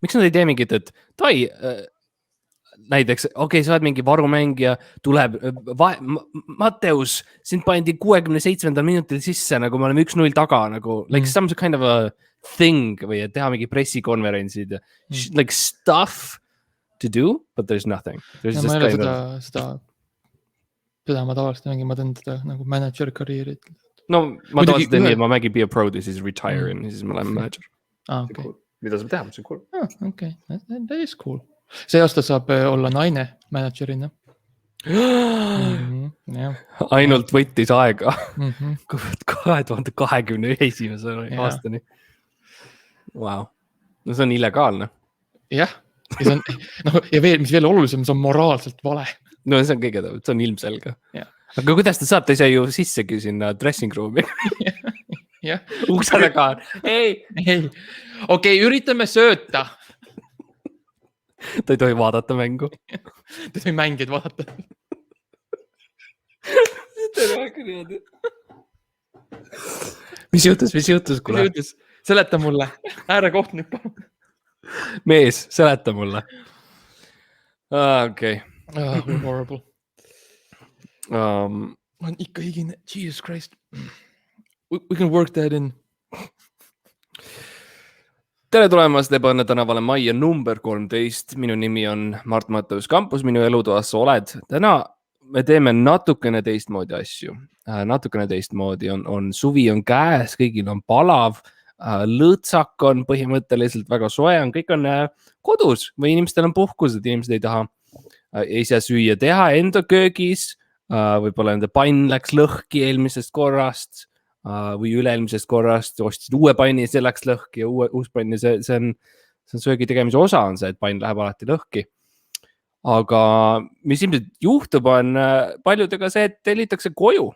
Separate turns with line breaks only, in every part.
miks nad ei tee mingit, et tai, näiteks, sa oled mingi varumängija, tuleb Matteus, sind pandi 67. minutil sisse, nagu me oleme 1-0 taga, nagu like some kind of a thing või et teha mingi pressikonverentsid, like stuff to do, but there's nothing. There's
ja ma ei ole seda ma tavaliselt mängin, ma teen seda nagu manager karjääri.
No ma tavaliselt teen nii, et ma mängin be a pro, siis retire ja siis ma lähen manager.
Okay.
Mida saab teha, see on cool.
Okay, that is cool. See aasta saab olla naine managerina.
Ainult võttis aega 2021. aastani. Wow. No see on illegaalne.
Jah. Ja, mis veel olulisem, see on moraalselt vale.
No see on kõige tõvud, see on ilmselge. Aga kuidas ta saab, ta ei saa ju sissegi sinna dressing room'i. Uksele ka. Ei. Okei, üritame sööta. Ta ei tohi vaadata mängu.
Ta ei tohi mängid vaadata.
Mis juhtus? Kule?
Seleta mulle. Ääre kohtnik.
Mees, seleta mulle. Okei.
Horrible. On ikka higine. Jesus Christ. We can work that in.
Tere tulemast Ebaõnne tänavale Majja number 13. Minu nimi on Mart Matteus Kampus, minu elutoas sa oled. Täna me teeme natukene teistmoodi asju. Natukene teistmoodi on suvi on käes, kõigil on palav, lõõtsak on põhimõtteliselt väga soe, kõik on kodus või inimestel on puhkused, inimesed ei saa süüa teha enda köögis, võib-olla enda pann läks lõhki eelmisest korrast, või üle-eelmisest korrast, ostsid uue panni, see läks lõhki ja uus panni, see on söögi tegemise osa on see, et pann läheb alati lõhki. Aga mis ilmselt juhtub on paljudega see, et tellitakse koju.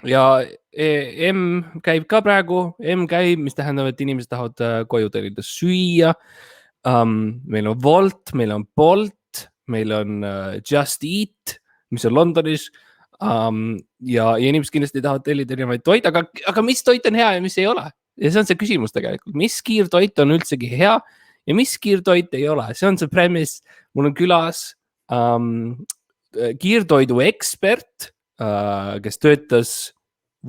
Ja M käib ka praegu, mis tähendab, et inimesed tahavad koju tellida süüa. Meil on Wolt, meil on Bolt, meil on Just Eat, mis on Londonis. Ja inimesed kindlasti tahavad tellida erinevaid toit, aga mis toit on hea ja mis ei ole? Ja see on see küsimus tegelikult. Mis kiirtoit on üldsegi hea ja mis kiirtoit ei ole? See on see premise. Mul on külas kiirtoidu ekspert, kes töötas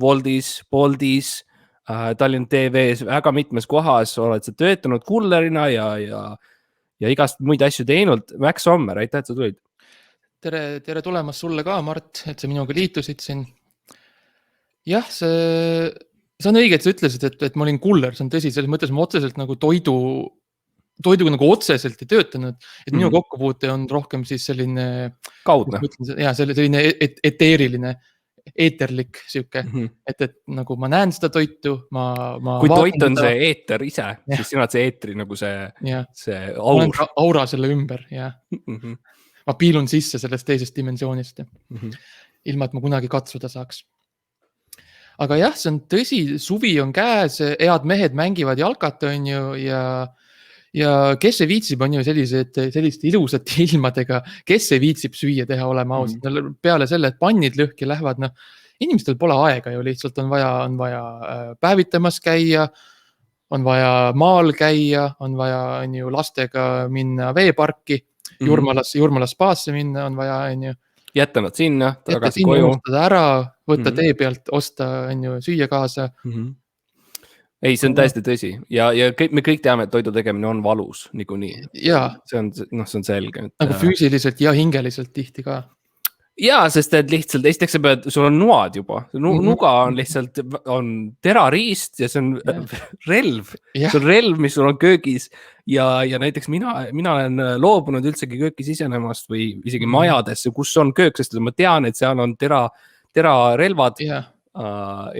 Woltis, Boltis, Tallinn TV-s väga mitmes kohas. Oled sa töötanud kullerina ja igast muid asju teinud. Max Sommer, aitäh, et sa tulid.
Tere tulemast sulle ka, Mart, et sa minuga liitusid siin. Jah, see on õige, et sa ütlesid, et ma olin kuller, see on tõsi, selles mõttes ma otseselt nagu toiduga nagu otseselt ei töötanud, et minu kokkupuute on rohkem siis selline
kaudne.
Ja selline eteeriline, eeterlik siuke, et nagu ma näen seda toitu,
kui toit on see eeter ise, siis sina oled see eetri nagu see aur.
Aura selle ümber, jah. Ma piilun sisse sellest teisest dimensioonist, ilma et ma kunagi katsuda saaks. Aga jah, see on tõsi, suvi on käes, head mehed mängivad jalkat on ju ja kes see viitsib on ju selliste ilusate ilmadega, kes see viitsib süüa teha olema ausalt. Peale selle, et pannid lõhki lähevad, inimestel pole aega ju lihtsalt, on vaja päevitamas käia, on vaja maal käia, on vaja on ju lastega minna veeparki, Jurmala spaasse minna on vaja, on ju.
Jätta nad sinna, tagasi koju.
Unustada ära, võtta tee pealt, osta, on ju, süüa kaasa.
Ei, see on täiesti tõsi. Ja me kõik teame, et toidu tegemine on valus, niikuinii. See on selge.
Nagu füüsiliselt ja hingeliselt tihti ka.
Jaa, sest et lihtsalt, esiteks sul on nuad juba. Nuga on lihtsalt terariist ja see on relv. See on relv, mis sul on köögis ja näiteks mina olen loobunud üldsegi kööki sisenemast või isegi majadesse, kus on köök, sest ma tean, et seal on terarelvad,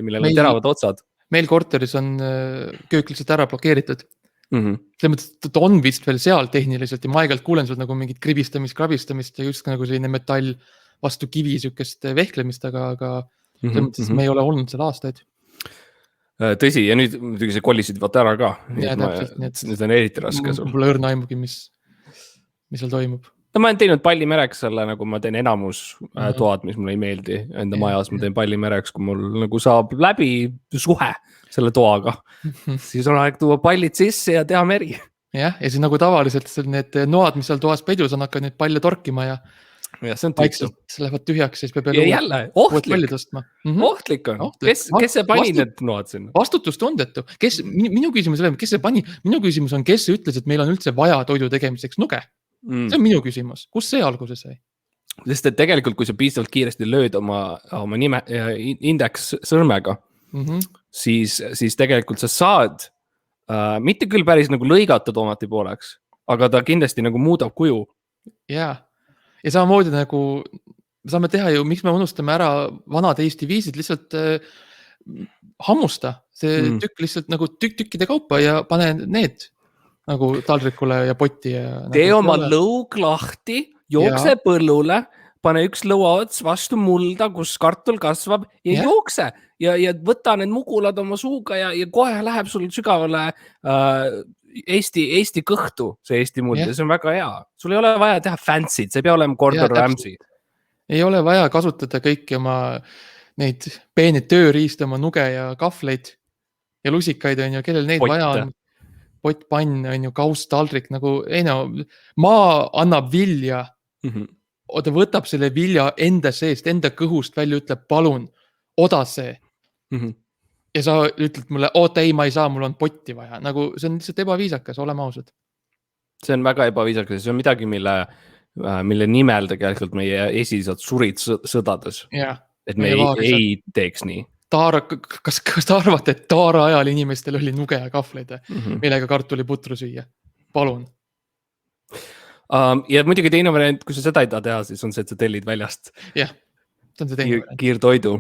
millel on teravad otsad.
Meil korteris on köök lihtsalt ära blokeeritud. Selle mõttes, et on vist veel seal tehniliselt ja ma aegalt kuulen sul nagu mingit krabistamist ja just nagu selline metall vastu kivi sükest vehklemist, aga selles mõttes me ei ole olnud seal aastaid.
Tõsi, ja nüüd muidugi see kollisid vaata ära ka. Nüüd on eriti raske sul.
Mul õrna aimugi, mis seal toimub.
No ma olen teinud pallimereks selle, nagu ma teen enamus toad, mis mulle ei meeldi enda majas, ma teen pallimereks, kui mul nagu saab läbi suhe selle toaga. Siis on aeg tuua pallid sisse ja teha meri.
jah, ja siis nagu tavaliselt need noad, mis seal toas pedus on, hakkavad nüüd palle torkima ja
see on tüütu.
vaikselt lähevad tühjaks ja siis peab
Ja jälle, ohtlik.
Tõstma.
Ohtlik on. Kes see pani need noad sinna?
Vastutustundetu. Minu küsimus ei ole, kes see pani? Minu küsimus on, kes ütles, et meil on üldse vaja toidu tegemiseks nuge? See on minu küsimus. Kus see alguse sai?
Sest et tegelikult, kui sa piisavalt kiiresti lööd oma nime indeks sõrmega, siis tegelikult sa saad mitte küll päris nagu lõigata tomati pooleks, aga ta kindlasti nagu muudab kuju.
Jaa. Ja samamoodi nagu saame teha ju, miks me unustame ära vanad Eesti viisid, lihtsalt hammusta see tükk lihtsalt nagu tükkide kaupa ja pane need nagu taldrikule ja potti. Ja
tee nagu oma lõug lahti, jookse põllule, pane üks lõuaots vastu mulda, kus kartul kasvab ja jookse ja võta need mugulad oma suuga ja kohe läheb sul sügavale Eesti kõhtu, see Eesti muld, ja see on väga hea. Sul ei ole vaja teha fancy'd, see ei pea olema Gordon Ramsay.
Ei ole vaja kasutada kõiki oma neid peeneid tööriiste, oma nuge ja kahvleid ja lusikaid on ju, kellel neid vaja on. Pott, pann on ju, kaust, taldrik, nagu maa annab vilja. Ta võtab selle vilja enda seest, enda kõhust välja, ütleb, palun, oda see. Ja sa ütled mulle, oota ei, ma ei saa, mul on potti vaja. Nagu see on lihtsalt ebaviisakas, oleme ausad.
See on väga ebaviisakas, see on midagi, mille nimel tegelikult meie esisad surid sõdades. Et me ei teeks nii. Kas te arvate, et taara ajal inimestel oli nuge ja kahvleid, millega kartuli putru süüa? Palun. Ja muidugi teine variant, kui sa seda ei taha teha, siis on see, et sa tellid väljast.
Jah, see on see teine variant.
Kiirtoidu.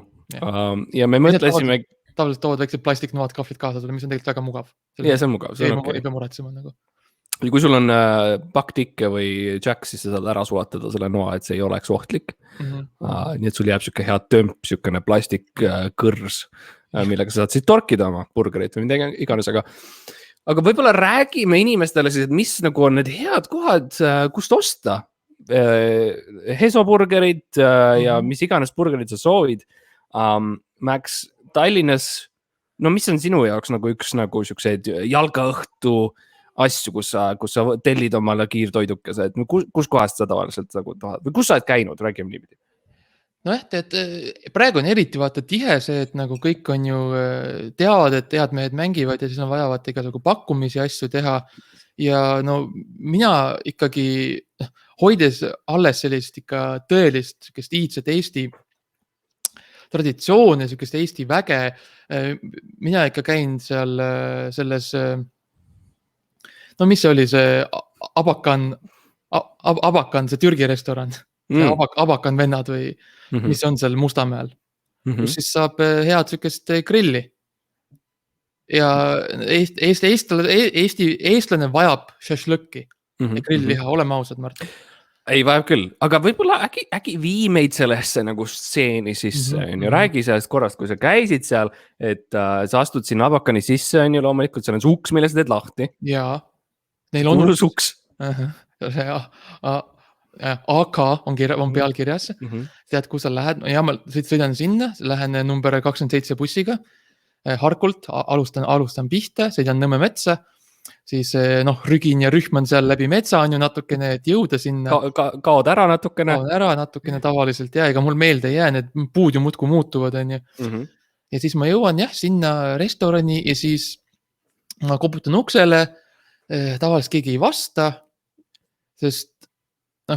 Ja me mõtlesime...
Tavaliselt toovad väiksed plastiknoad kahvlid kaasa sulle, mis on tegelikult väga mugav.
Ja, see on mugav.
Ei pea muretsema nagu.
Ja kui sul on pakktikke või jack, siis sa saad ära sulatada selle noa, et see ei oleks ohtlik. Nii et sul jääb siuke hea tömp, siukene plastikkõrs, millega sa saad siis torkida oma burgerit või midagi iganes, aga võib-olla räägime inimestele siis, et mis nagu on need head kohad, kust osta Heso burgerit ja mis iganes burgerit sa soovid. Max, Tallinnas, no mis on sinu jaoks nagu üks nagu siukseid jalgaõhtu asju, kus sa tellid omale kiirtoidukese, et kus kohast sa tavaliselt nagu tahad või kus sa oled käinud, räägime niipidi?
No et praegu on eriti vaata tihe see, et nagu kõik on ju teavad, et head mehed mängivad ja siis on vajavat igasugu pakkumisi asju teha ja no mina ikkagi hoides alles sellist ikka tõelist sükest iidset Eesti traditsioon ja sükest Eesti väge. Mina ikka käin seal selles, no mis see oli see Abakan, see Türgi restoran, Abakan vennad või mis on seal Mustamäel, kus siis saab head sükest grilli. Ja eestlane vajab šašlõkki ja grillliha, oleme ausad, Martin.
Ei vajab küll, aga võib-olla äkki vii meid sellesse nagu stseeni sisse, räägi sellest korrast, kui sa käisid seal, et sa astud sinna Abakani sisse, on ju loomulikult, seal on see uks, mille sa teed lahti.
Jaa, neil on
uks.
AK on pealkirjas, tead, kus sa lähed, ja ma sõidan sinna, lähen number 27 bussiga, Harkult, alustan pihta, sõidan Nõmme metsa, siis rügin ja rühm on seal läbi metsa on ju natukene, et jõuda sinna.
Kaod ära natukene
tavaliselt ja ega mul meelde ei jää, need puud ju muudku muutuvad on ju. Ja siis ma jõuan sinna restorani ja siis ma koputan uksele, tavaliselt keegi ei vasta, sest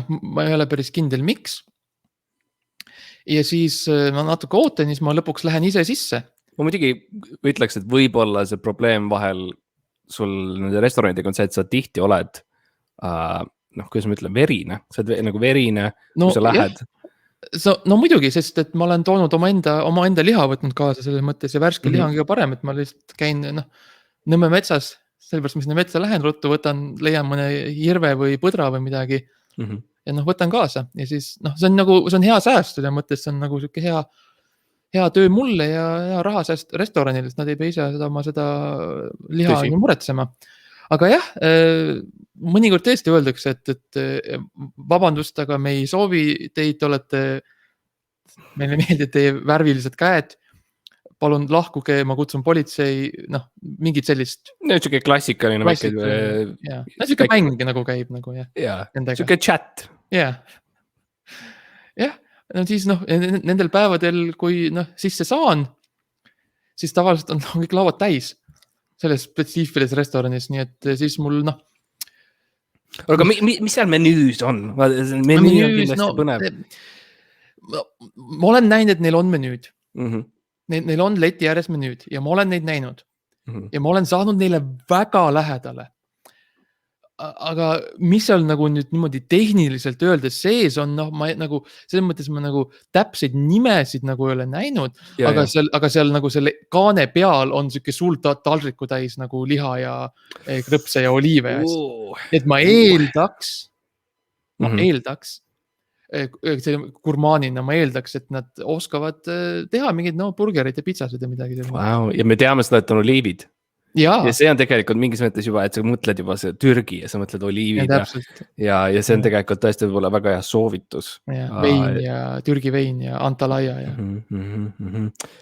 ma ei ole päris kindel miks. Ja siis ma natuke ootan ja siis ma lõpuks lähen ise sisse.
Ma muidugi ütleks, et võib-olla see probleem vahel sul nende restoranidega on see, et sa tihti oled, kuidas ma ütlen, verine. Sa oled nagu verine, kui sa lähed.
No muidugi, sest et ma olen toonud oma enda liha võtnud kaasa selles mõttes ja värske liha on kõige parem, et ma lihtsalt käin Nõmme metsas, sellepärast ma sinna metsa lähen ruttu, leian mõne hirve või põdra või midagi ja võtan kaasa ja siis see on hea sääst, selle mõttes see on nagu siuke hea töö mulle ja hea rahasääst restoranil, sest nad ei pea ise seda liha muretsema. Aga jah, mõnikord tõesti öeldakse, et vabandust, aga me ei soovi teid, meile meeldib teie värvilised käed. palun lahkuge, ma kutsun politsei, noh, mingid sellist.
Siuke klassikaline väike.
Siuke mäng nagu käib nagu jah.
Jaa, siuke chat.
Jah, no siis nendel päevadel, kui sisse saan, siis tavaliselt on kõik lauad täis selles spetsiifilises restoranis, nii et siis mul
Aga mis seal menüüs on? Menüü on kindlasti põnev.
Ma olen näinud, et neil on menüüd. Neil on leti ääres menüüd ja ma olen neid näinud. Ja ma olen saanud neile väga lähedale. Aga mis seal nagu nüüd niimoodi tehniliselt öeldes sees on, ma nagu, selles mõttes ma nagu täpseid nimesid nagu ei ole näinud, aga seal nagu selle kaane peal on siuke suur taldriku täis nagu liha ja krõpse ja oliive. Et ma eeldaks, gurmaanina ma eeldaks, et nad oskavad teha mingid burgerid ja pitsasid ja midagi.
Wow. Ja me teame seda, et on oliivid. Ja see on tegelikult mingis mõttes juba, et sa mõtled juba see Türgi ja sa mõtled oliivid ja see on tegelikult tõesti võib-olla väga hea soovitus.
Vein ja Türgi vein ja Antalaya.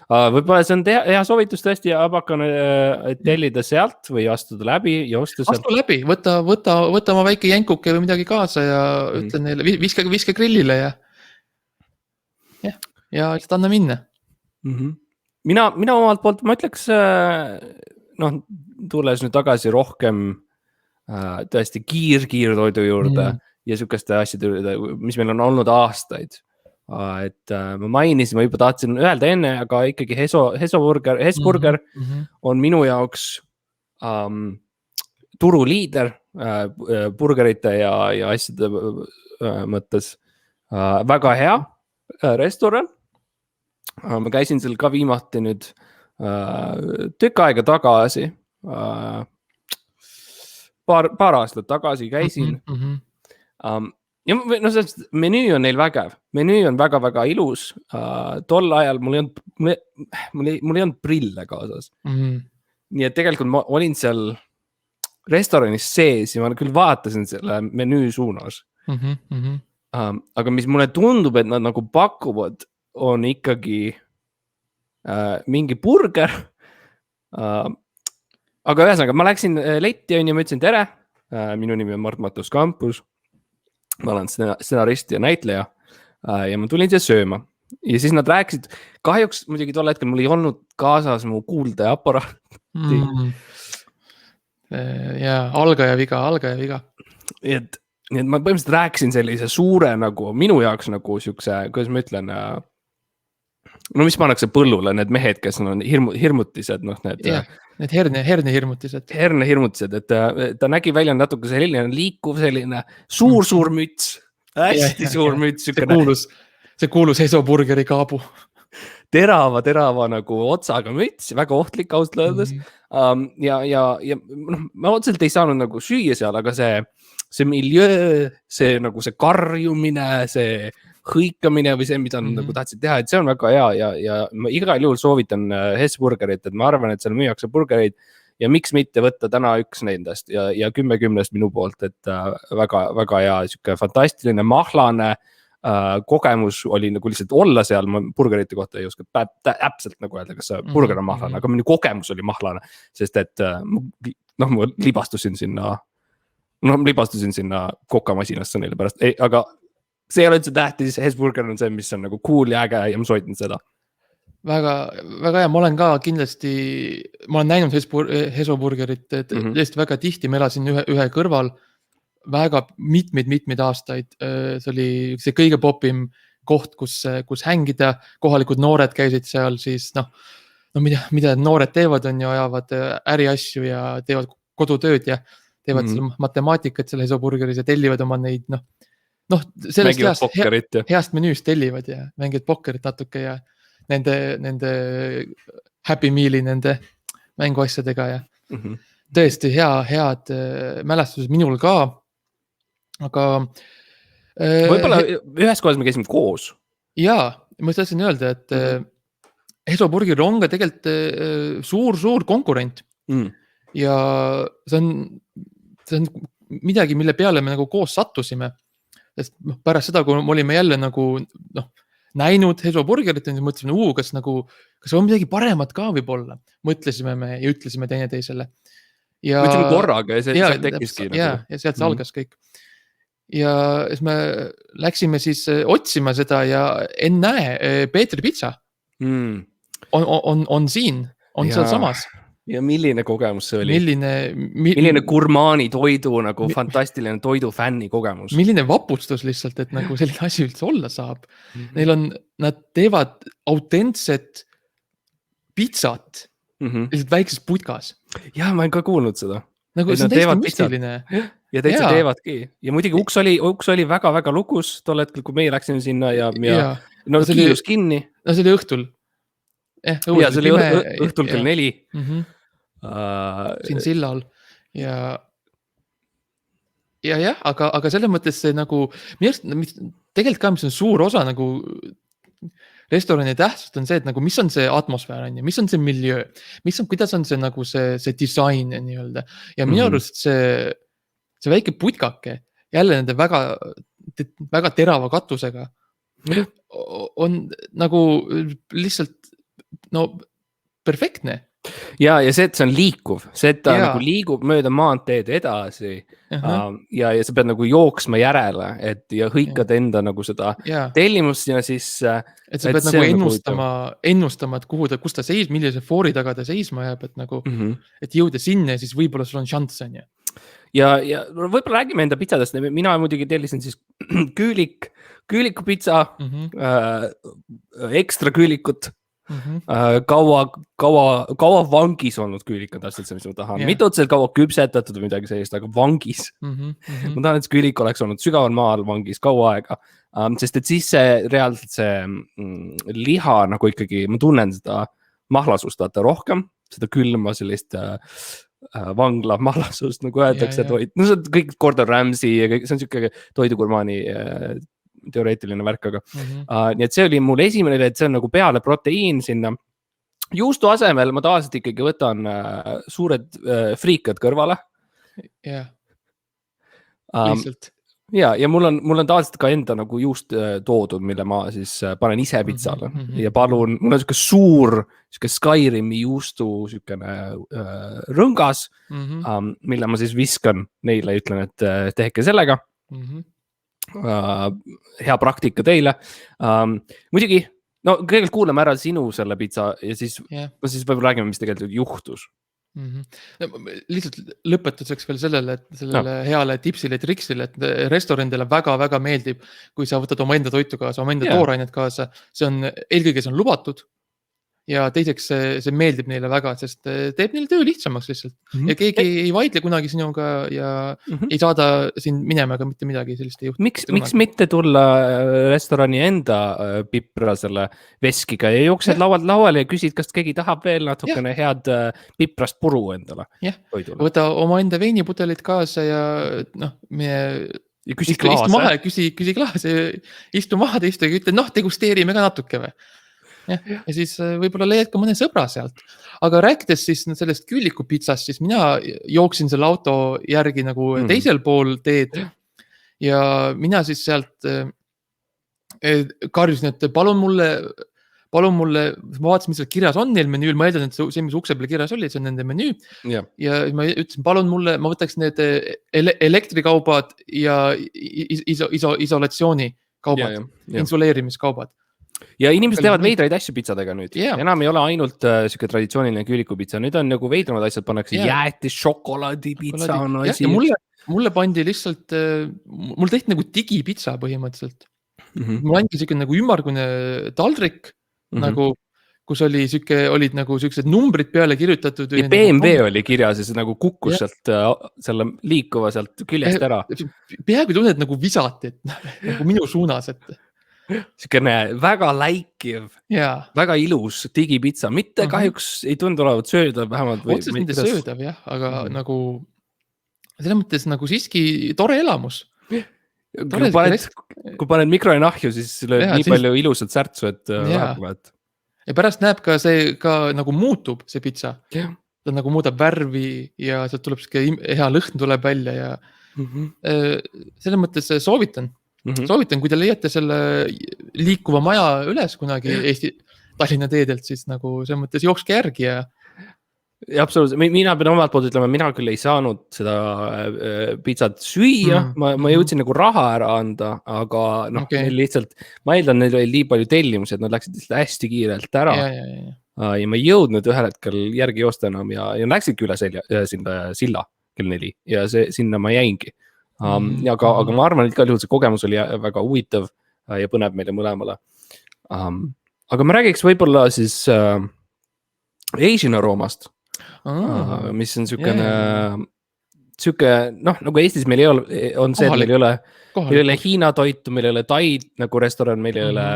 Võib-olla see on hea soovitus tõesti ja hakkan tellida sealt või astuda läbi ja osta sealt.
Astu läbi, võta oma väike jänkuke või midagi kaasa ja ütle neile, viske grillile ja lihtsalt anna minna.
Mina omalt poolt, ma ütleks... tulles nüüd tagasi rohkem tõesti kiirtoidu juurde ja sükeste asjade juurde, mis meil on olnud aastaid. Et ma mainisin, ma juba tahtsin öelda enne, aga ikkagi Hesburger on minu jaoks turuliider burgerite ja asjade mõttes. Väga hea restoran. Ma käisin seal ka viimati nüüd tükk aega tagasi, paar aastat tagasi käisin. Ja menüü on neil vägev. Menüü on väga-väga ilus. Tol ajal mul ei olnud prille kaasas. Nii et tegelikult ma olin seal restoranis sees ja ma küll vaatasin selle menüü suunas. Aga mis mulle tundub, et nad nagu pakuvad, on ikkagi mingi burger. Aga ühesõnaga, ma läksin letti ja ma ütlesin tere. Minu nimi on Mart Matus Campus. Ma olen stsenarist ja näitleja ja ma tulin siia sööma. Ja siis nad rääkisid, kahjuks muidugi tol hetkel mul ei olnud kaasas mu kuuldajaaparaati.
Algaja viga.
Et ma põhimõtteliselt rääkisin sellise suure nagu minu jaoks nagu siukse, kuidas ma ütlen, mis pannakse põllule, need mehed, kes on hirmutised,
need hernehirmutised.
Hernehirmutised, et ta nägi välja natuke selline liikuv, selline suur müts, hästi suur müts.
See kuulus Hesburgeri kaabu.
Terava nagu otsaga müts, väga ohtlik ausalt öeldes. Ja ma otseselt ei saanud nagu süüa seal, aga see miljöö, see nagu see karjumine, see hõikamine või see, mida nagu tahtsid teha, et see on väga hea ja ma igal juhul soovitan Hesburgerit, et ma arvan, et seal müüakse burgereid ja miks mitte võtta täna üks nendest ja 10 minu poolt, et väga hea, siuke fantastiline mahlane kogemus oli nagu lihtsalt olla seal, ma burgerite kohta ei oska täpselt nagu öelda, kas burger on mahlane, aga minu kogemus oli mahlane, sest et ma libastusin sinna kokamasinasse neile pärast, aga see ei ole üldse tähtis, Hesburger on see, mis on nagu cool ja äge ja ma soitan seda.
Väga hea, ma olen ka kindlasti, ma olen näinud Hesburgerit, et tõesti väga tihti ma elasin ühe kõrval väga mitmeid aastaid. See oli see kõige popim koht, kus hängida, kohalikud noored käisid seal, siis mida noored teevad on ju, ajavad äriasju ja teevad kodutööd ja teevad matemaatikat selle Hesburgeris ja tellivad oma neid, sellest heast menüüst tellivad ja mängivad pokkerit natuke ja nende Happy Meali nende mänguasjadega ja tõesti head mälestused minul ka, aga
võib-olla ühes kohas me käisime koos.
Jaa, ma tahtsin öelda, et Hesburger on ka tegelikult suur konkurent ja see on midagi, mille peale me nagu koos sattusime. Sest pärast seda, kui me olime jälle nagu näinud Hesvoburgerit ja mõtlesime, kas on midagi paremat ka võib-olla. Mõtlesime me ja ütlesime teineteisele.
Mõtlesime korraga ja sealt tekkiski.
Ja sealt see algas kõik. Ja siis me läksime siis otsima seda ja ennäe, Peetri pitsa on siin, on seal samas.
Ja milline kogemus see oli? Milline gurmaani toidu, nagu fantastiline toidu fänni kogemus.
Milline vapustus lihtsalt, et nagu selline asi üldse olla saab. Nad teevad autentset pitsat lihtsalt väikses putkas.
Ja, ma olen ka kuulnud seda.
Nagu see on täiesti müstiline.
Ja täitsa teevadki. Ja muidugi uks oli väga-väga lukus tol hetkel, kui meie läksime sinna ja no kiirus kinni.
No see oli õhtul.
Ja see oli õhtul kell 4.
Siin sillal. Ja aga selles mõttes see nagu, tegelikult ka, mis on suur osa nagu restorani tähtsust on see, et nagu, mis on see atmosfäär, mis on see miljöö, kuidas on see nagu see disain nii-öelda. Ja minu arust see väike putkake, jälle nende väga terava katusega, on nagu lihtsalt perfektne.
Ja see, et see on liikuv, see, et ta nagu liigub mööda maanteed edasi ja sa pead nagu jooksma järele, ja hõikad enda nagu seda tellimust ja siis...
Et sa pead nagu ennustama, et kus ta seis, millise foori taga ta seisma jääb, et nagu, et jõuda sinna ja siis võib-olla sul on šanss.
Ja võib-olla räägime enda pitsadest, mina muidugi tellisin siis küüliku pitsa, ekstra küülikut, kaua vangis olnud küülik on täpselt see, mis ma tahan. Mitte otseselt kaua küpsetatud või midagi sellist, aga vangis. Ma tahan, et see küülik oleks olnud sügaval maal vangis kaua aega, sest et siis see reaalselt see liha nagu ikkagi, ma tunnen seda mahlasust rohkem, seda külma sellist vangla mahlasust, nagu öeldakse toit. No see on kõik Gordon Ramsay ja kõik, see on siuke toidugurmaani teoreetiline värk, aga nii et see oli mul esimene, et see on nagu peale proteiin sinna. Juustu asemel ma tavaliselt ikkagi võtan suured friikad kõrvale.
Lihtsalt.
Ja mul on tavaliselt ka enda nagu juust toodud, mille ma siis panen ise pitsale ja palun, mul on siuke suur Skyrimi juustu siukene rõngas, mille ma siis viskan neile ja ütlen, et tehke sellega. Hea praktika teile. Muidugi, no kõigepealt kuulame ära sinu selle pitsa ja siis võib-olla räägime, mis tegelikult juhtus.
Lihtsalt lõpetuseks veel sellele heale tipsile, triksile, et restoranidele väga-väga meeldib, kui sa võtad oma enda toitu kaasa, oma enda toorainet kaasa, eelkõige see on lubatud ja teiseks see meeldib neile väga, sest teeb neile töö lihtsamaks lihtsalt ja keegi ei vaidle kunagi sinuga ja ei saada sind minema ega mitte midagi sellist ei juhtu.
Miks mitte tulla restorani enda pipra selle veskiga ja jooksed lauale ja küsid, kas keegi tahab veel natukene head piprast puru endale?
Võta oma enda veinipudelit kaasa ja
küsi klaase.
Küsi klaase ja istu maha teiste ja ütle, degusteerime ka natuke või? Ja siis võib-olla leiad ka mõne sõbra sealt. Aga rääkides siis sellest küüliku pitsast, siis mina jooksin selle auto järgi nagu teisel pool teed ja mina siis sealt karjusin, et palun mulle, ma vaatasin, mis seal kirjas on neil menüül, ma eeldan, et see, mis ukse peale kirjas oli, see on nende menüü ja ma ütlesin, palun mulle, ma võtaks need elektrikaubad ja isolatsioonikaubad, insuleerimiskaubad.
Ja inimesed teevad veidraid asju pitsadega nüüd. Enam ei ole ainult siuke traditsiooniline küülikupitsa. Nüüd on nagu veidramad asjad, pannakse jäätis, šokolaadipitsa on asi.
Ja mulle pandi lihtsalt, mul tehti nagu digipitsa põhimõtteliselt. Mul andi siuke nagu ümmargune taldrik, nagu, kus olid nagu siuksed numbrid peale kirjutatud.
Ja BMW oli kirjas ja see nagu kukkus sealt selle liikuva sealt küljest ära.
Peaaegu tunned nagu visati, nagu minu suunas, et
Siukene väga läikiv, väga ilus digipitsa, mitte kahjuks ei tundu olevat söödav vähemalt.
Otses nende söödav, jah, aga nagu selles mõttes nagu siiski tore elamus.
Kui paned mikroinahju, siis lööb nii palju ilusat särtsu, et vähemalt.
Ja pärast näeb ka see ka nagu muutub, see pitsa. Ta nagu muudab värvi ja sealt tuleb hea lõhn tuleb välja ja selles mõttes soovitan. soovitan, kui te leiate selle liikuva maja üles kunagi Eesti Tallinna teedelt, siis nagu selles mõttes jookske järgi ja
absoluutselt, mina pean omalt poolt ütlema, mina küll ei saanud seda pitsat süüa, ma jõudsin nagu raha ära anda, aga noh, neil lihtsalt, ma eeldan, neil oli nii palju tellimusi, et nad läksid lihtsalt hästi kiirelt ära. Ja ma ei jõudnud ühel hetkel järgi joosta enam ja läksidki üle sinna silla kell 4 ja sinna ma jäingi. Aga ma arvan, et igal juhul see kogemus oli väga huvitav ja põnev meile mõlemale. Aga ma räägiks võib-olla siis Asian aroomast, mis on siukene, noh, nagu Eestis meil ei ole, on see, et meil ei ole Hiina toitu, meil ei ole Taid nagu restoran, meil ei ole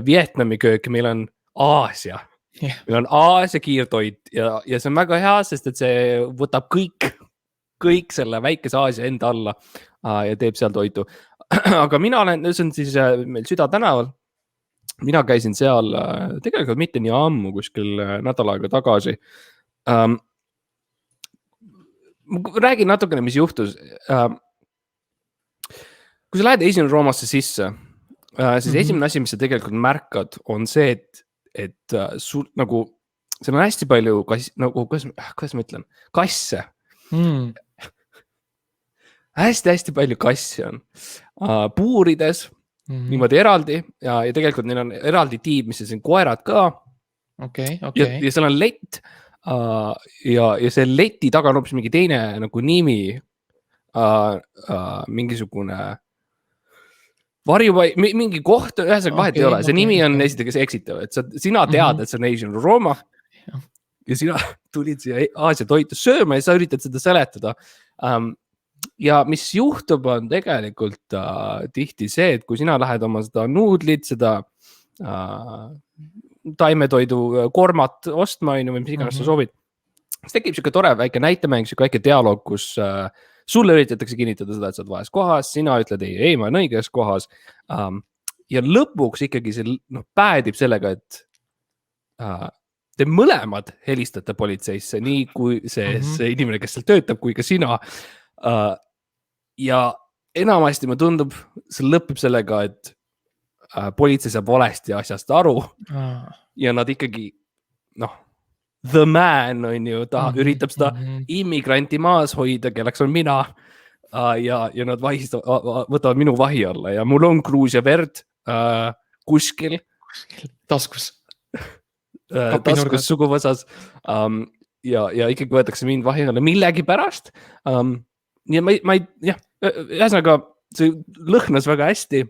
Vietnami köök, meil on Aasia. Meil on Aasia kiirtoit ja see on väga hea, sest et see võtab kõik selle väikese Aasia enda alla ja teeb seal toitu. Aga mina olen, see on siis meil Süda tänaval. Mina käisin seal tegelikult mitte nii ammu, kuskil nädal aega tagasi. Räägin natukene, mis juhtus. Kui sa lähed Asian Roomasse sisse, siis esimene asi, mis sa tegelikult märkad, on see, et sul nagu, seal on hästi palju nagu, kuidas ma ütlen, kasse. Hästi palju kassi on puurides, niimoodi eraldi ja tegelikult neil on eraldi tiib, mis on koerad ka. Ja seal on lett ja see leti taga on hoopis mingi teine nagu nimi, mingisugune varjupai, mingi koht, ühesõnaga vahet ei ole, see nimi on esiteks eksitav, et sina tead, et see on Asian Roma ja sina tulid siia Aasia toitu sööma ja sa üritad seda seletada. Ja mis juhtub on tegelikult tihti see, et kui sina lähed oma seda nuudlit, seda taimetoidu kormat ostma või mis iganes sa soovid, siis tekib siuke tore väike näitemäng, siuke väike dialoog, kus sulle üritatakse kinnitada seda, et sa oled vales kohas, sina ütled ei, ma olen õiges kohas. Ja lõpuks ikkagi see päädib sellega, et te mõlemad helistate politseisse, nii kui see inimene, kes seal töötab, kui ka sina. Ja enamasti ma tundub, see lõpeb sellega, et politsei saab valesti asjast aru ja nad ikkagi, the man on ju, ta üritab seda immigranti maas hoida, kelleks on mina ja nad võtavad minu vahi alla ja mul on kruus ja verd kuskil
taskus
suguvõsas ja ikkagi võetakse mind vahi alla millegi pärast. Ja ma ei, ühesõnaga see lõhnas väga hästi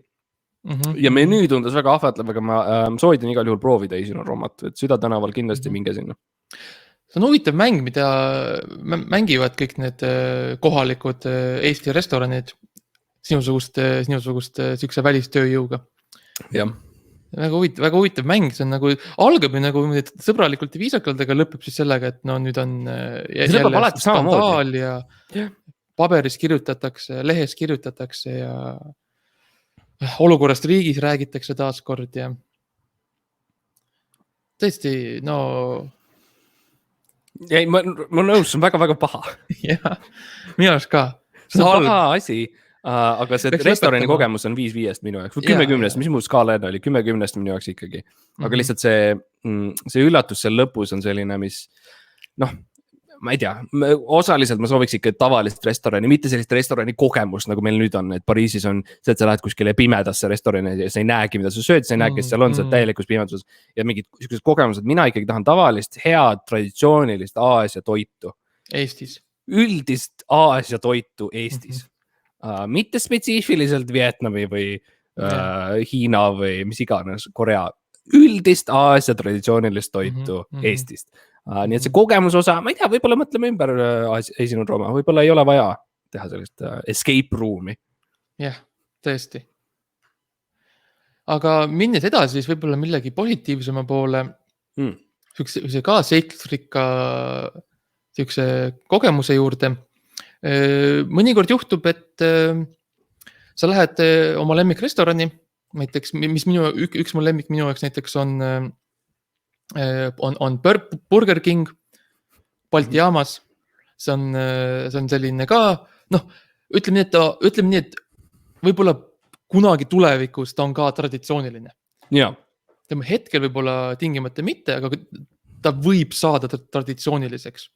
ja menüü tundus väga ahvatlev, aga ma soovitan igal juhul proovida Asian Romat, et Süda tänaval kindlasti minge sinna.
See on huvitav mäng, mida mängivad kõik need kohalikud Eesti restoranid sinusugust siukse välistööjõuga.
Jah.
Väga huvitav mäng, see on nagu, algab nagu sõbralikult ja viisakalt, aga lõpeb siis sellega, et nüüd on jälle skandaal ja paberis kirjutatakse, lehes kirjutatakse ja olukorrast riigis räägitakse taaskord ja tõesti,
Ei, ma nõus, see on väga paha.
Jah, minu arust ka.
See on paha asi, aga see restorani kogemus on 5-5 minu jaoks. 10-10, mis mul skaala enne oli, 10-10 minu jaoks ikkagi. Aga lihtsalt see üllatus seal lõpus on selline, mis, ma ei tea, osaliselt ma sooviks ikka tavalist restorani, mitte sellist restorani kogemust, nagu meil nüüd on, et Pariisis on see, et sa lähed kuskile pimedasse restorani ja sa ei näegi, mida sa sööd, sa ei näegi, kes seal on, sa täielikus pimeduses ja mingid kogemused, mina ikkagi tahan tavalist, head, traditsioonilist Aasia toitu.
Eestis.
Üldist Aasia toitu Eestis. Mitte spetsiifiliselt Vietnami või Hiina või mis iganes, Korea. Üldist Aasia traditsioonilist toitu Eestist. Nii et see kogemus osa, ma ei tea, võib-olla mõtleme ümber Asian Roma, võib-olla ei ole vaja teha sellist escape room'i.
Jah, tõesti. Aga minnes edasi, siis võib-olla millegi positiivsema poole, see ka seiklusrikka kogemuse juurde. Mõnikord juhtub, et sa lähed oma lemmikrestorani, näiteks, mis üks mu lemmik minu jaoks näiteks on Burger King Balti jaamas. See on selline ka, ütleme nii, et võib-olla kunagi tulevikus ta on ka traditsiooniline.
Jaa.
Tema hetkel võib-olla tingimata mitte, aga ta võib saada traditsiooniliseks.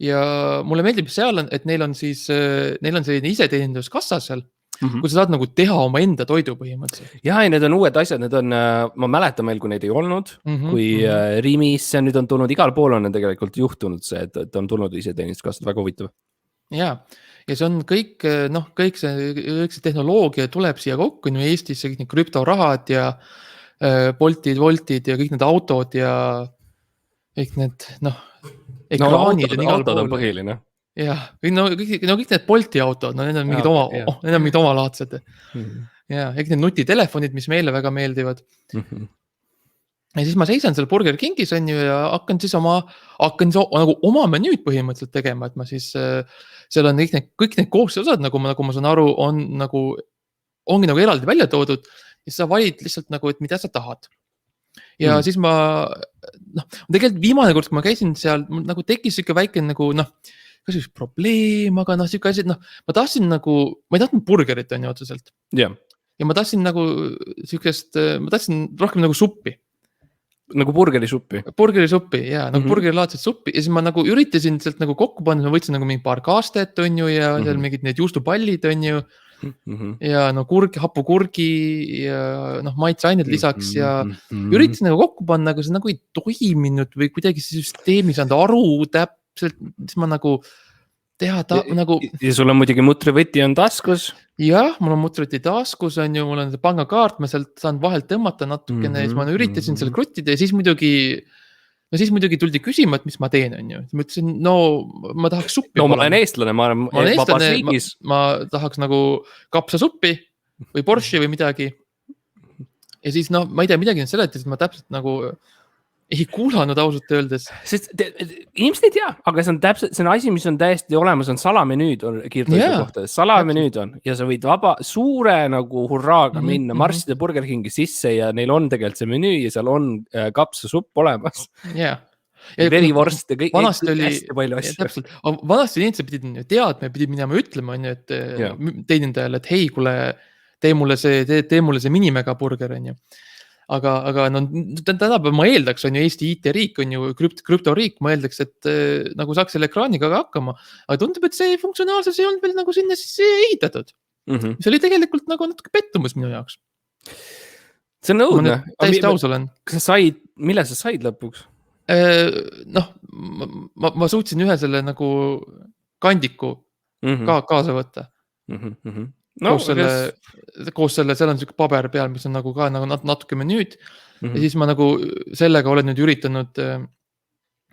Ja mulle meeldib seal, et neil on selline iseteeninduskassa seal, kus sa saad nagu teha oma enda toidu põhimõtteliselt.
Jaa, need on uued asjad, need on, ma mäletan meil, kui neid ei olnud, kui Rimis nüüd on tulnud, igal pool on tegelikult juhtunud see, et on tulnud iseteeninduskassad, väga huvitav.
Jaa, ja see on kõik see tehnoloogia tuleb siia kokku, Eestis kõik need krüptorahad ja Boltid, Woltid ja kõik need autod ja kõik need, ekraanid on igal
autod
pool.
on põhiline.
Jah, kõik need Bolti autod, need on mingid omalaadsed. Ja kõik need nutitelefonid, mis meile väga meeldivad. Ja siis ma seisan seal Burger Kingis on ju ja hakkan nagu oma menüüd põhimõtteliselt tegema, et ma siis, seal on kõik need koostööosad, nagu ma saan aru, ongi nagu eraldi välja toodud ja sa valid lihtsalt nagu, et mida sa tahad. Ja siis tegelikult viimane kord, kui ma käisin seal, nagu tekkis ikka väike nagu, kas üks probleem, aga siuke asi, ma ei tahtnud burgerit on ju otseselt.
Ja
ma tahtsin nagu ma tahtsin rohkem nagu suppi.
Nagu burgerisuppi.
Burgerisuppi, jaa, nagu burgerilaadset suppi. Ja siis ma nagu üritasin sealt nagu kokku panna, ma võtsin nagu mingi paar kaastet on ju ja seal mingid need juustupallid on ju. Ja hapukurgi ja maitseained lisaks ja üritasin nagu kokku panna, aga see nagu ei toiminud või kuidagi see süsteemi saanud aru täpselt, siis ma nagu teha nagu.
Ja sul on muidugi mutrivõti on taskus.
Jah, mul on mutrivõti taskus on ju, mul on see pangakaart, ma sealt saan vahelt tõmmata natukene ja siis ma üritasin seal kruttida ja siis muidugi tuldi küsima, et mis ma teen on ju. Ma ütlesin, ma tahaks suppi.
Ma olen eestlane, ma olen vabas riigis.
Ma tahaks nagu kapsasuppi või borši või midagi. Ja siis ma ei tea midagi seletas, ma täpselt nagu ei kuulanud ausalt öeldes.
Sest inimesed ei tea, aga see on täpselt, see on asi, mis on täiesti olemas, on salamenüüd on kiirtoidu kohta. Salamenüüd on ja sa võid suure nagu hurraaga minna, marssida Burger Kingi sisse ja neil on tegelikult see menüü ja seal on kapsasupp olemas.
Jaa.
Verivorst ja kõik
hästi palju asju. Vanasti inimesed pidid teadma ja pidid minema ütlema, et teenindajale, et hei, kuule, tee mulle see minimega burger on ju. Aga tänapäeval ma eeldaks, on ju Eesti IT-riik, on ju krüptoriik, ma eeldaks, et nagu saaks selle ekraaniga ka hakkama. Aga tundub, et see funktsionaalsus ei olnud veel nagu sinna siis ehitatud. See oli tegelikult nagu natuke pettumus minu jaoks.
See on õudne.
Täiesti aus olen.
Mille sa said lõpuks?
Ma suutsin ühe selle nagu kandiku kaasa võtta. Koos selle, seal on siuke paber peal, mis on nagu ka nagu natuke menüüd ja siis ma nagu sellega olen nüüd üritanud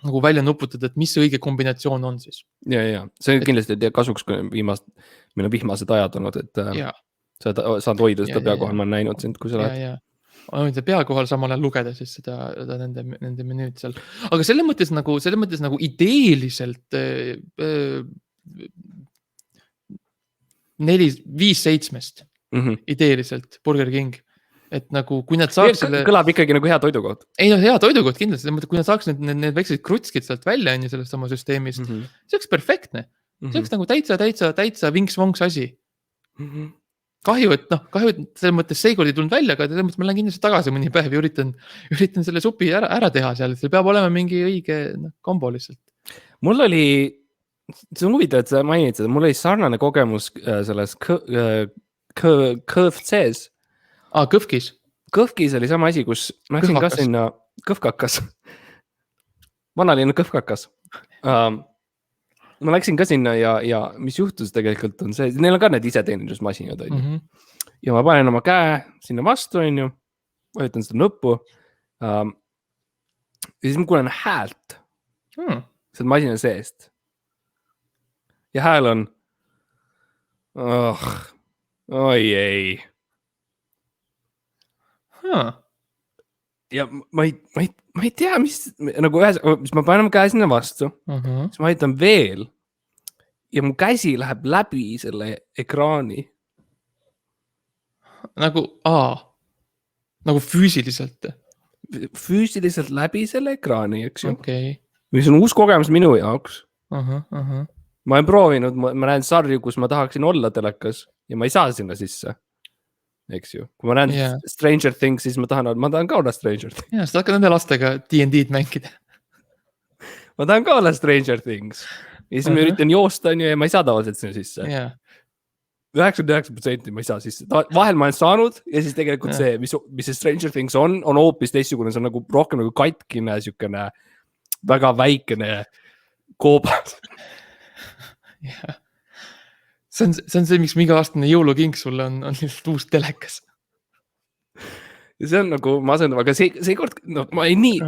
nagu välja nuputada, et mis see õige kombinatsioon on siis.
Ja, see kindlasti ei tea kasuks, kui meil on vihmased ajad olnud, et sa saad hoida seda pea kohal, ma olen näinud sind, kui sa lähed.
Ma võin seda pea kohal samal ajal lugeda siis seda nende menüüd seal. Aga selles mõttes nagu ideeliselt 5-7 ideeliselt Burger King. Et nagu, kui nad saaks selle...
Kõlab ikkagi nagu hea toidukoht.
Ei, hea toidukoht kindlasti. Kui nad saaks need väiksed krutskid sealt välja on ju sellest oma süsteemist, see oleks perfektne. See oleks nagu täitsa vinks-vonks asi. Kahju, et selles mõttes seekord ei tulnud välja, aga selles mõttes ma lähen kindlasti tagasi mõni päev ja üritan selle supi ära teha seal. See peab olema mingi õige kombo lihtsalt.
Mul oli... See on huvitav, et sa mainid seda. Mul oli sarnane kogemus selles KFC-s.
Kõhvkis?
Kõhvkis oli sama asi, kus ma läksin ka sinna kõhvkakas. Vanaline kõhvkakas. Ma läksin ka sinna ja mis juhtus tegelikult on see, neil on ka need iseteenindusmasinad. Ja ma panen oma käe sinna vastu, vajutan seda nuppu. Ja siis ma kuulen häält. Seda masina seest. Ja hääl on oi ei. Ja ma ei tea, mis nagu mis ma panen käe sinna vastu, siis ma vajutan veel ja mu käsi läheb läbi selle ekraani.
Nagu füüsiliselt?
Füüsiliselt läbi selle ekraani, eks ju.
Mis
on uus kogemus minu jaoks. Ma olen proovinud, ma näen sarju, kus ma tahaksin olla telekas ja ma ei saa sinna sisse. eks ju. Kui ma näen Stranger Things, siis ma tahan ka olla Stranger Things.
Ja, sa hakkad nende lastega D&D-d mängida.
Ma tahan ka olla Stranger Things. Ja siis ma üritan joosta ja ma ei saa tavaliselt sinna sisse. 99% ma ei saa sisse. Vahel ma olen saanud ja siis tegelikult see, mis see Stranger Things on hoopis teistsugune. See on nagu rohkem nagu katkine, sükene väga väikene koobas.
See on see, miks iga aastane jõuluking sulle on lihtsalt uus telekas.
Ja see on nagu, ma asendan, aga see kord, no ma ei nii,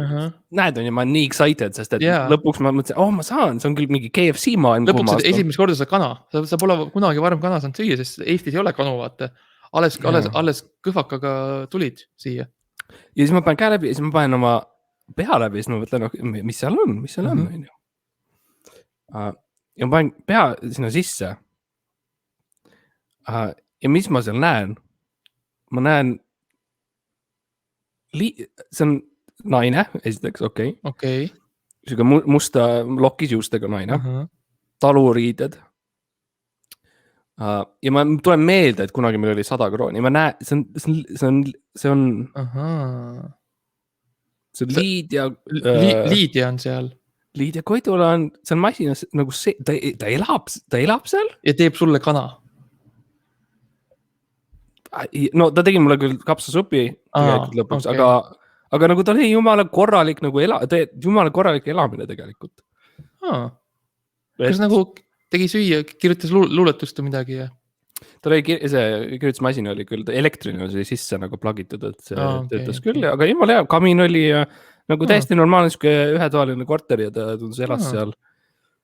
näed on ja ma olen nii excited, sest et lõpuks ma mõtlesin, ma saan, see on küll mingi KFC maailm.
Lõpuks esimest korda sa kana, sa pole kunagi varem kana saanud süüa, sest Eestis ei ole kanu, vaata. Alles kõhvakaga tulid siia.
Ja siis ma panen käe läbi ja siis ma panen oma pea läbi ja siis ma mõtlen, mis seal on. Ja ma panen pea sinna sisse. Ja mis ma seal näen? Ma näen see on naine, esiteks, okei. Siuke musta lokis juustega naine. Taluriided. Ja ma tulen meelde, et kunagi meil oli 100 krooni. Ma näen, see on Liidia.
Liidia on seal.
Liidia Koidula on masinas nagu see, ta elab seal.
Ja teeb sulle kana.
No ta tegi mulle küll kapsasupi tegelikult lõpuks, aga nagu ta oli jumala korralik elamine tegelikult.
Kas nagu tegi süüa, kirjutas luuletust või midagi?
Ta oli, see kirjutusmasin oli küll, elektrine oli sisse nagu plagitud, et see töötas küll, aga jumala hea, kamin oli nagu täiesti normaalne ühetoaline korter ja ta tundus elas seal.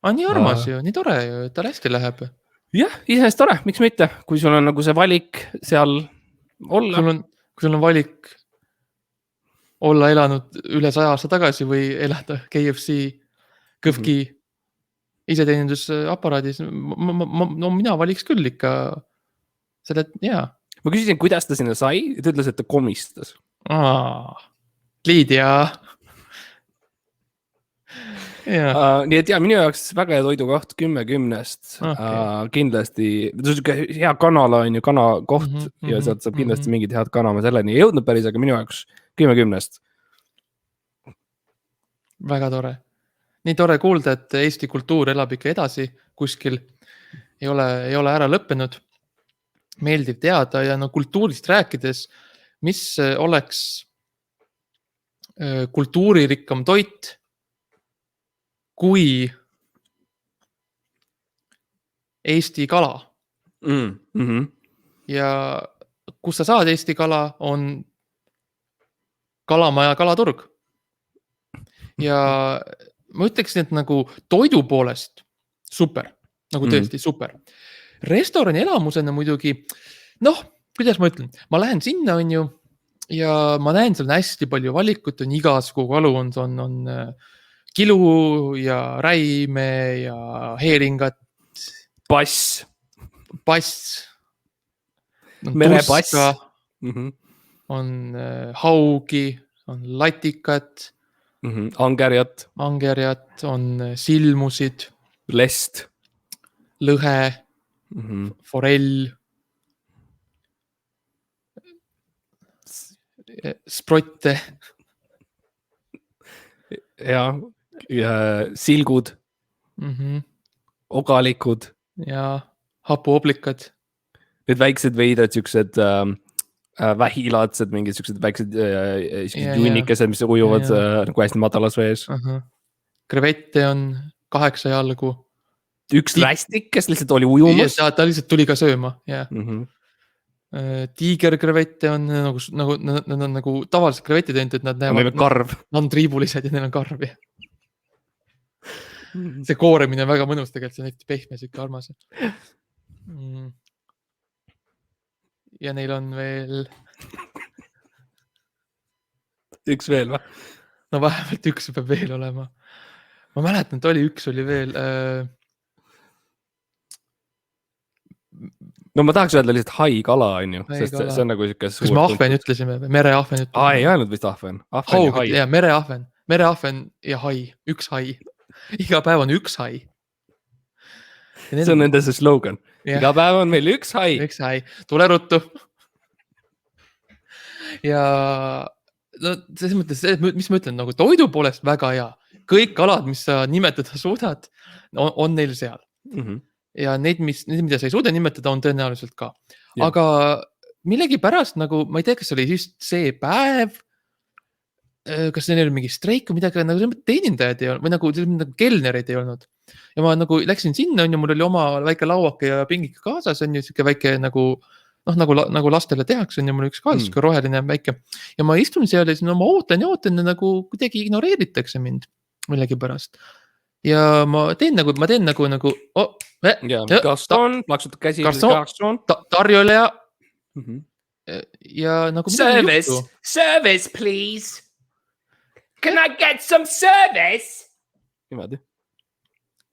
Nii armas ju, nii tore ju, et tal hästi läheb.
Jah, iseenesest tore, miks mitte, kui sul on nagu see valik seal olla.
Kui sul on valik olla elanud üle 100 aasta tagasi või elada KFC kõvki iseteenindusaparaadis, no mina valiks küll ikka selle,
Ma küsisin, kuidas ta sinna sai, ja ta ütles, et ta komistas.
Liidia.
Nii et minu jaoks väga hea toidukoht 10-10-st. Kindlasti, hea kanala on ju kanakoht ja sealt saab kindlasti mingid head kana, ma selleni ei jõudnud päris, aga minu jaoks 10-10-st.
Väga tore. Nii tore kuulda, et Eesti kultuur elab ikka edasi kuskil. Ei ole ära lõppenud. Meeldiv teada ja kultuurist rääkides, mis oleks kultuuririkkam toit kui Eesti kala. Ja kus sa saad Eesti kala, on Kalamaja kalaturg. Ja ma ütleksin, et nagu toidu poolest super, nagu tõesti super. Restorani elamusena muidugi, kuidas ma ütlen, ma lähen sinna on ju ja ma näen, seal on hästi palju valikut, on igasku kalu, on kilu ja räime ja heeringat.
Pass.
Merepass. On haugi, on latikat.
Angerjat,
on silmusid.
Lest.
Lõhe. Forell. Sprotte.
Ja silgud. Ogalikud.
Ja hapuoblikad.
Need väiksed veidad, siuksed vähilaadsed, mingid siuksed väiksed junnikesed, mis ujuvad nagu hästi madalas vees.
Krevette on 8 jalgu.
Üks rästik, kes lihtsalt oli ujumus.
Ta lihtsalt tuli ka sööma. Tiigerkrevette on nagu tavalised krevetid ainult, et nad näevad.
Neil on karv.
Nad on triibulised ja neil on karv. See kooremine on väga mõnus tegelikult, see on hästi pehme, siuke armas. Ja neil on veel...
Üks veel või?
No vähemalt üks peab veel olema. Ma mäletan, et üks oli veel...
No ma tahaks öelda lihtsalt hai kala, on ju. Sest see on nagu siuke suur...
Kas me ahven ütlesime? Mereahven ütlesime?
Ei öelnud vist ahven.
Haug, ja mereahven. Mereahven ja hai. Üks hai. Iga päev on üks hai.
See on nende see slogan. Iga päev on meil üks hai.
Üks hai. Tule ruttu. ja no selles mõttes, mis ma ütlen, nagu toidu poolest väga hea. Kõik kalad, mis sa nimetada suudad, on neil seal. Ja need, mida sa ei suuda nimetada, on tõenäoliselt ka. Aga millegipärast nagu, ma ei tea, kas oli just see päev, kas neil oli mingi streik või midagi, nagu teenindajad ei olnud, või nagu kelnereid ei olnud. Ja ma nagu läksin sinna, mul oli oma väike lauake ja pingike kaasas, siuke väike nagu, nagu lastele tehakse, mul üks ka siuke roheline väike. Ja ma istun seal ja siis ma ootan ja nagu kuidagi ignoreeritakse mind millegipärast. Ja ma teen nagu
Gaston, plaksutad käsi.
Tarjoleja. Ja nagu
Service, please. Can I get some service? Niimoodi.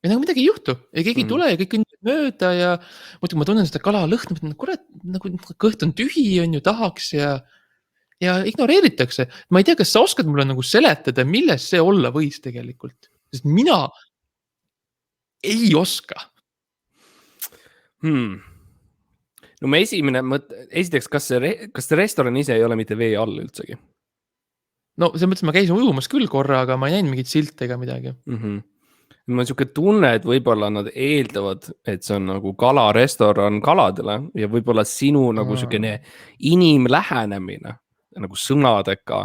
Ja nagu midagi ei juhtu ja keegi ei tule ja kõik kõnnivad mööda ja muidugi ma tunnen seda kala lõhna, kurat, nagu kõht on tühi, tahaks ja ignoreeritakse. Ma ei tea, kas sa oskad mulle nagu seletada, milles see olla võis tegelikult, sest mina ei oska.
No ma esiteks, kas see restoran ise ei ole mitte vee all üldsegi?
No see mõttes ma käisin ujumas küll korra, aga ma ei näinud mingit silte ega midagi.
Ma on siuke tunne, et võib-olla nad eeldavad, et see on nagu kalarestoran kaladele ja võib-olla sinu nagu siukene inimlähenemine nagu sõnadega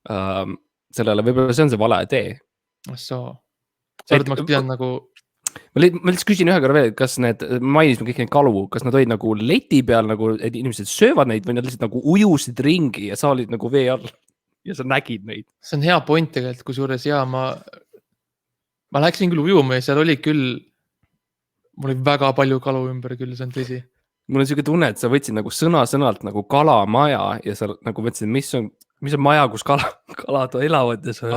sellele, võib-olla see on see vale tee.
Sa oled pidanud nagu...
Ma lihtsalt küsin ühe korra veel, kas mainisime kõik neid kalu, kas nad olid nagu leti peal, nagu, et inimesed söövad neid või nad lihtsalt nagu ujusid ringi ja sa olid nagu vee all ja sa nägid neid?
See on hea point tegelikult, kusjuures ma läksin küll ujuma ja seal oli küll, mul oli väga palju kalu ümber küll, see on tõsi.
Mul on siuke tunne, et sa võtsid nagu sõnalt nagu kalamaja ja sa nagu võtsid, mis on maja, kus kalad elavad ja see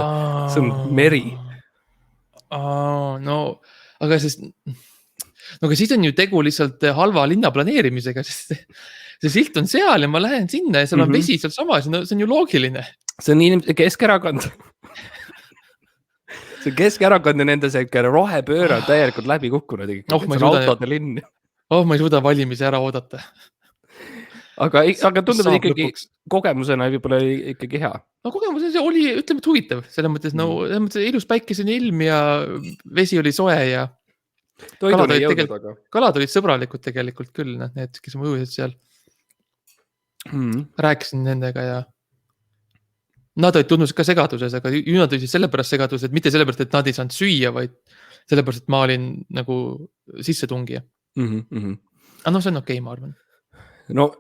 on meri.
No, aga siis on ju tegu lihtsalt halva linna planeerimisega, sest see silt on seal ja ma lähen sinna ja seal on vesi seal samas, no see on ju loogiline.
See on Keskerakond. See Keskerakond ja nende see rohepööre on täielikult läbi kukkunud. Autode linn.
Ma ei suuda valimisi ära oodata.
Aga tundub, et ikkagi kogemusena võib-olla oli ikkagi hea.
No kogemusena see oli, ütleme, et huvitav. Selles mõttes ilus päikeseni ilm ja vesi oli soe ja kalad olid sõbralikud tegelikult küll, need, kes ma ujusid seal. Rääkisin nendega ja nad olid tundnud ka segaduses, aga nad olid sellepärast segaduses, et mitte sellepärast, et nad ei saanud süüa, vaid sellepärast, et ma olin nagu sissetungija. Aga see on okei, ma arvan.
No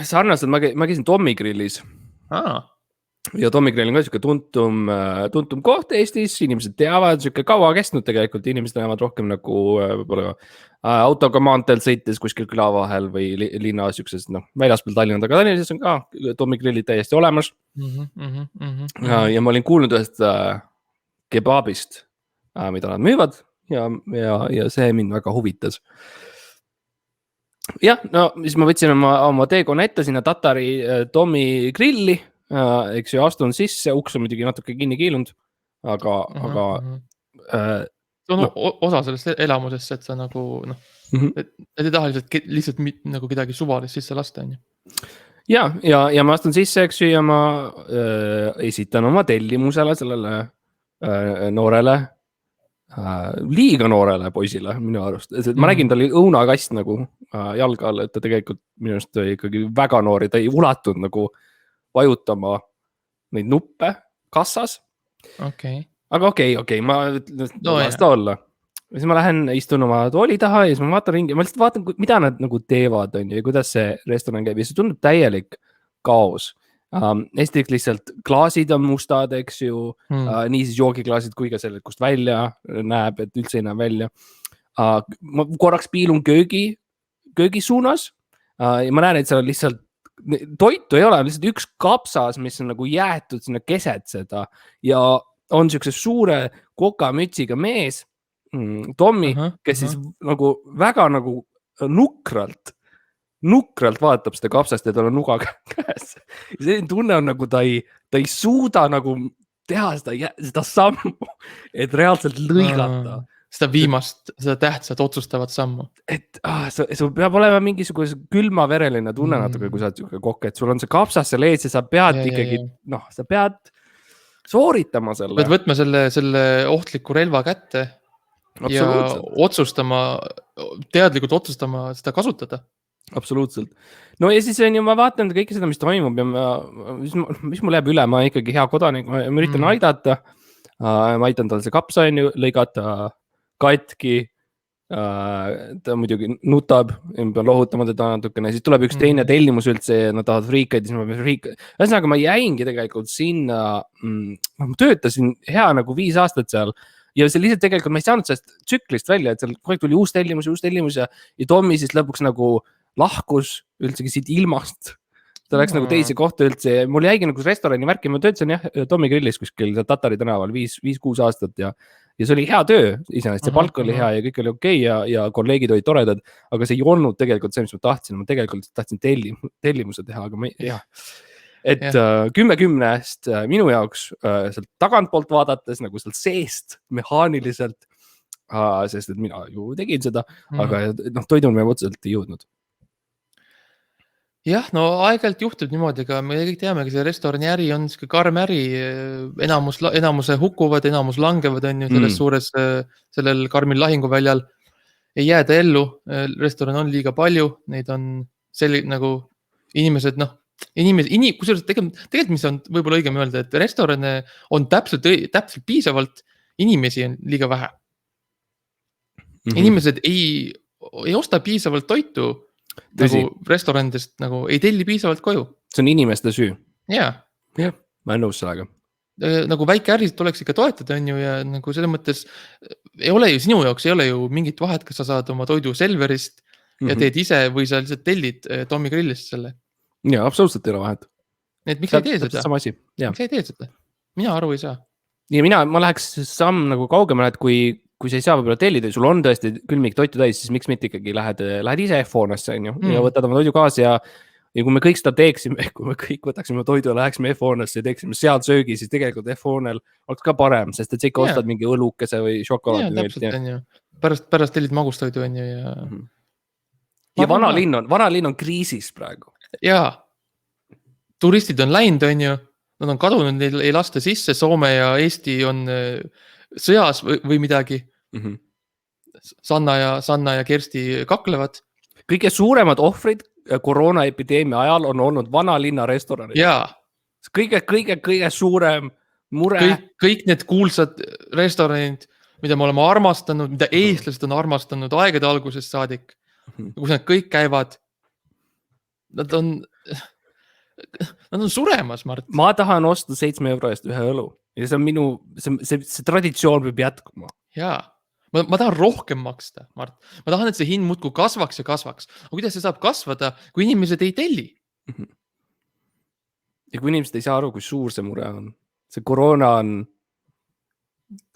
sarnaselt ma käisin Tommy Grillis. Ja Tommy Grill on ka siuke tuntum koht Eestis, inimesed teavad, siuke kaua kestnud tegelikult, inimesed näevad rohkem nagu autoga maanteel sõites kuskil küla vahel või linna siukses, väljaspool Tallinna, aga Tallinnas on ka Tommy Grillid täiesti olemas. Ja ma olin kuulnud ühest kebabist, mida nad müüvad ja see mind väga huvitas. Ja, no siis ma võtsin oma teekonna ette sinna Tatari Tommy Grilli, eks ju, astun sisse, uks on muidugi natuke kinni kiilunud, aga
see on osa sellest elamusest, et sa nagu, et ei taha lihtsalt nagu kedagi suvalist sisse lasta.
Ja ma astun sisse, eks ju, ja ma esitan oma tellimusele sellele noorele, liiga noorele poisile minu arust. Ma nägin, ta oli õunakast nagu jalga all, et ta tegelikult minu arust oli ikkagi väga noori, ta ei ulatunud nagu vajutama neid nuppe kassas. Aga okei, ma las ta olla. Ja siis ma lähen, istun oma tooli taha ja siis ma vaatan ringi, ma lihtsalt vaatan, mida nad nagu teevad ja kuidas see restoran käib ja see tundub täielik kaos. Esiteks lihtsalt klaasid on mustad, eks ju, nii siis joogiklaasid kui ka selle, kust välja näeb, et üldse ei näe välja. Ma korraks piilun köögi suunas ja ma näen, et seal on lihtsalt toitu ei ole, lihtsalt üks kapsas, mis on nagu jäetud sinna keset seda ja on siukse suure kokamütsiga mees, Tommy, kes siis nagu väga nagu nukralt vaatab seda kapsast ja tal on nuga käes. See tunne on nagu ta ei suuda nagu teha seda sammu, et reaalselt lõigata
seda viimast, seda tähtsat otsustavat sammu.
et sul peab olema mingisugune külmavereline tunne natuke, kui sa oled siuke kokk, et sul on see kapsas seal ees ja sa pead ikkagi, sa pead sooritama selle.
Pead võtma selle ohtliku relva kätte ja teadlikult otsustama seda kasutada.
Absoluutselt. No ja siis on ju, ma vaatan kõike seda, mis toimub ja mis mul jääb üle, ma ikkagi hea kodanik, ma üritan aidata. Ma aitan tal see kapsa on ju lõigata katki. Ta muidugi nutab, ma pean lohutama teda natukene, siis tuleb üks teine tellimus üldse ja nad tahavad friikaid, siis ma pean friikaid. Ühesõnaga, ma jäingi tegelikult sinna, ma töötasin hea nagu 5 aastat seal ja see lihtsalt tegelikult ma ei saanud sellest tsüklist välja, et seal kogu aeg tuli uus tellimus ja Tommy siis lõpuks nagu lahkus üldsegi siit ilmast. Ta läks nagu teise kohta üldse ja mul jäigi nagu restorani värki, ma töötasin Tommy grillis kuskil Tatari tänaval 5-6 aastat ja see oli hea töö, iseenesest see palk oli hea ja kõik oli okei ja kolleegid olid toredad, aga see ei olnud tegelikult see, mis ma tahtsin. Ma tegelikult tahtsin tellimuse teha, aga ma ei, et 10-10-st minu jaoks sealt tagantpoolt vaadates nagu sealt seest mehaaniliselt, sest et mina ju tegin seda, aga toidun me otseselt ei jõudnud.
Jah, no aeg-ajalt juhtub niimoodi, aga me kõik teame, see restorani äri on siuke karm äri, enamuse hukkuvad, enamus langevad on ju selles suures, sellel karmil lahinguväljal ei jääda ellu, restoran on liiga palju, neid on nagu inimesed, kusjuures tegelikult mis on võib-olla õigem öelda, et restorane on täpselt piisavalt, inimesi on liiga vähe. Inimesed ei osta piisavalt toitu, nagu restoranidest nagu ei telli piisavalt koju.
See on inimeste süü.
Jaa.
Ma olen nõus sellega.
Nagu väike ärisid tuleks ikka toetada on ju ja nagu selles mõttes ei ole ju sinu jaoks ei ole ju mingit vahet, kas sa saad oma toidu Selverist ja teed ise või sa lihtsalt tellid Tommy grillist selle.
Jaa, absoluutselt ei ole vahet.
Et miks ei tee seda?
Sama asi.
Miks ei tee seda? Mina aru ei saa.
Ja ma läheks samm nagu kaugemale, et kui sa ei saa võib-olla tellida, sul on tõesti külmik toitu täis, siis miks mitte ikkagi lähed ise F-hoonesse on ju, ja võtad oma toidu kaasa ja kui me kõik seda teeksime, kui me kõik võtaksime toidu ja läheksime F-hoonesse ja teeksime seal söögi, siis tegelikult F-hoonel oleks ka parem, sest et sa ikka ostad mingi õlukese või šokolaadi.
Jaa, täpselt on ju. Pärast tellid magustoidu on ju ja...
Ja vanalinn on kriisis praegu.
Jaa. Turistid on läinud on ju, nad on kadunud, neil ei lasta sisse, Soome ja Eesti on sõjas või midagi. Sanna ja Kersti kaklevad.
Kõige suuremad ohvrid koroonaepideemia ajal on olnud vanalinna restoranid.
Jaa.
Kõige suurem mure.
Kõik need kuulsad restoranid, mida me oleme armastanud, mida eestlased on armastanud aegade algusest saadik, kus nad kõik käivad. Nad on suremas, Mart.
Ma tahan osta 7 euro eest ühe õlu. Ja see on see traditsioon peab jätkuma.
Jaa, ma tahan rohkem maksta, Mart. Ma tahan, et see hind muudkui kasvaks ja kasvaks. Aga kuidas see saab kasvada, kui inimesed ei telli?
Ja kui inimesed ei saa aru, kui suur see mure on. See koroona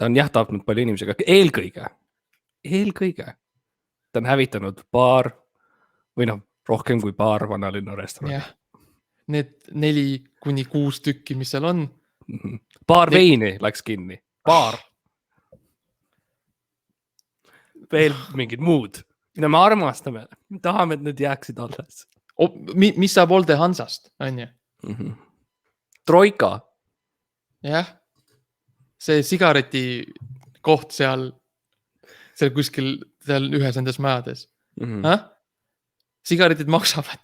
ta on tapnud palju inimesi, aga eelkõige ta on hävitanud või rohkem kui paar vanalinna restorani.
Jah, need 4-6 tükki, mis seal on.
Paar veini läks kinni. Paar. Veel mingid muud, mida me armastame. Me tahame, et need jääksid alles.
Mis saab Olde Hansast, on ju?
Troika.
Jah. See sigareti koht seal kuskil seal ühes nendes majades. Sigaretid maksavad.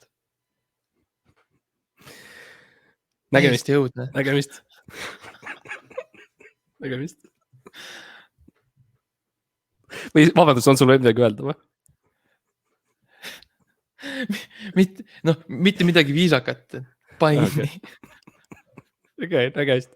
Nägemist.
Jõudne.
Nägemist. Või vabandust, on sul midagi öelda või?
Mitte midagi viisakat. Paini.
Okei, nägemist.